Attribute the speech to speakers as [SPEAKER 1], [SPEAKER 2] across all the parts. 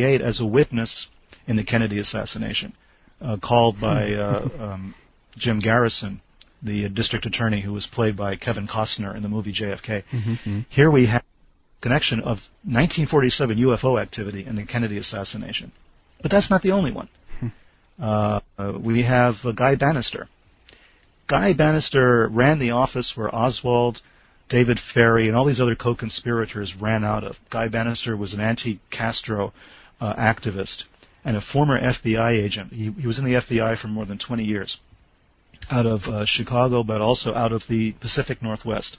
[SPEAKER 1] as a witness in the Kennedy assassination, called by Jim Garrison, the district attorney who was played by Kevin Costner in the movie JFK.
[SPEAKER 2] Mm-hmm.
[SPEAKER 1] Here we have connection of 1947 UFO activity and the Kennedy assassination. But that's not the only one. We have Guy Bannister. Guy Bannister ran the office where Oswald, David Ferry, and all these other co-conspirators ran out of. Guy Bannister was an anti-Castro activist and a former FBI agent. He was in the FBI for more than 20 years, out of Chicago, but also out of the Pacific Northwest.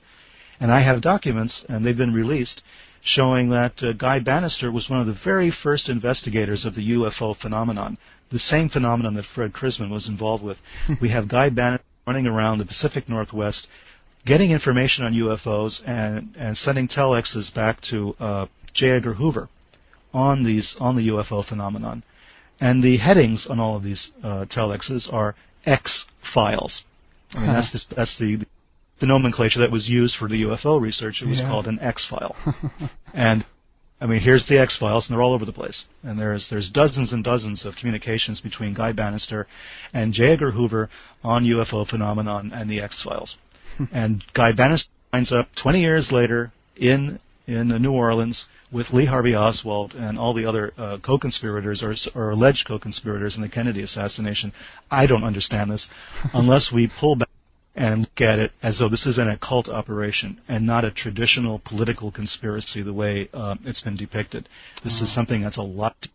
[SPEAKER 1] And I have documents, and they've been released, showing that Guy Bannister was one of the very first investigators of the UFO phenomenon, the same phenomenon that Fred Krisman was involved with. We have Guy Bannister running around the Pacific Northwest, getting information on UFOs and sending telexes back to J. Edgar Hoover on the UFO phenomenon. And the headings on all of these telexes are X-Files. I mean, that's the nomenclature that was used for the UFO research. It was called an X-file. And, I mean, here's the X-Files, and they're all over the place. And there's dozens and dozens of communications between Guy Bannister and J. Edgar Hoover on UFO phenomenon and the X-Files. And Guy Bannister winds up 20 years later in New Orleans with Lee Harvey Oswald and all the other co-conspirators or alleged co-conspirators in the Kennedy assassination. I don't understand this unless we pull back and look at it as though this is an occult operation and not a traditional political conspiracy the way it's been depicted. This is something that's a lot.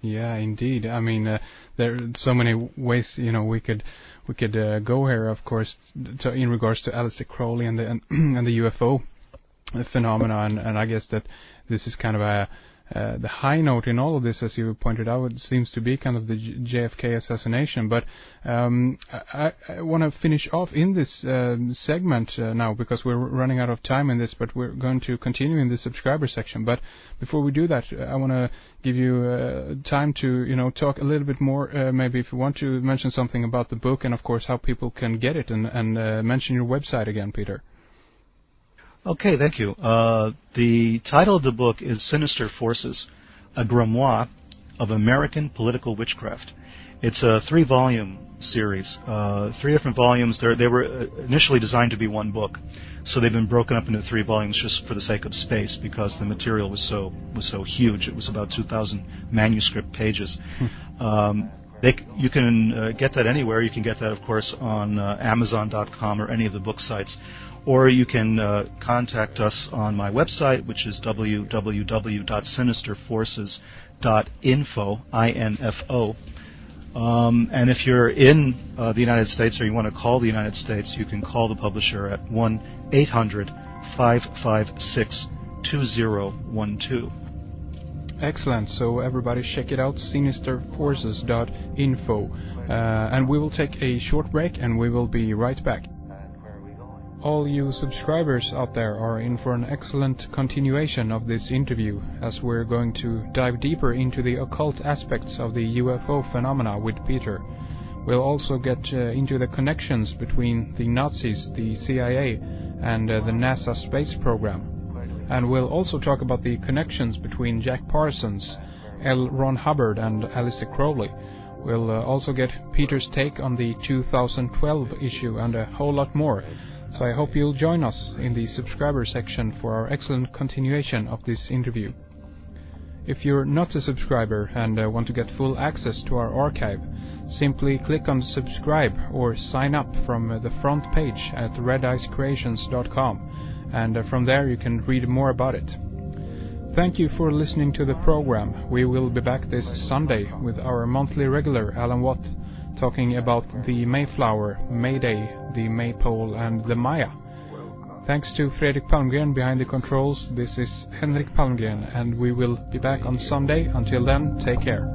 [SPEAKER 2] Yeah, indeed. I mean, there are so many ways we could go here. Of course, in regards to Aleister Crowley and the UFO phenomena, and I guess that this is kind of the high note in all of this, as you pointed out. It seems to be kind of the JFK assassination. But I want to finish off in this segment now, because we're running out of time in this, but we're going to continue in the subscriber section. But before we do that, I want to give you time to talk a little bit more, maybe if you want to mention something about the book, and of course how people can get it, and mention your website again, Peter.
[SPEAKER 1] Okay, thank you. The title of the book is Sinister Forces, a grimoire of American political witchcraft. It's a 3-volume series, 3 different volumes. They were initially designed to be one book, so they've been broken up into 3 volumes just for the sake of space, because the material was so huge. It was about 2,000 manuscript pages. You can get that anywhere. You can get that, of course, on Amazon.com or any of the book sites. Or you can contact us on my website, which is www.sinisterforces.info, I-N-F-O. And if you're in the United States or you want to call the United States, you can call the publisher at 1-800-556-2012.
[SPEAKER 2] Excellent. So everybody check it out, sinisterforces.info. And we will take a short break, and we will be right back. All you subscribers out there are in for an excellent continuation of this interview, as we're going to dive deeper into the occult aspects of the UFO phenomena with Peter. We'll also get into the connections between the Nazis, the CIA, and the NASA space program. And we'll also talk about the connections between Jack Parsons, L. Ron Hubbard, and Aleister Crowley. We'll also get Peter's take on the 2012 issue and a whole lot more. So I hope you'll join us in the subscriber section for our excellent continuation of this interview. If you're not a subscriber and want to get full access to our archive, simply click on subscribe or sign up from the front page at redicecreations.com, and from there you can read more about it. Thank you for listening to the program. We will be back this Sunday with our monthly regular Alan Watt, talking about the Mayflower, Mayday, the Maypole, and the Maya. Thanks to Fredrik Palmgren behind the controls. This is Henrik Palmgren, and we will be back on Sunday. Until then, take care.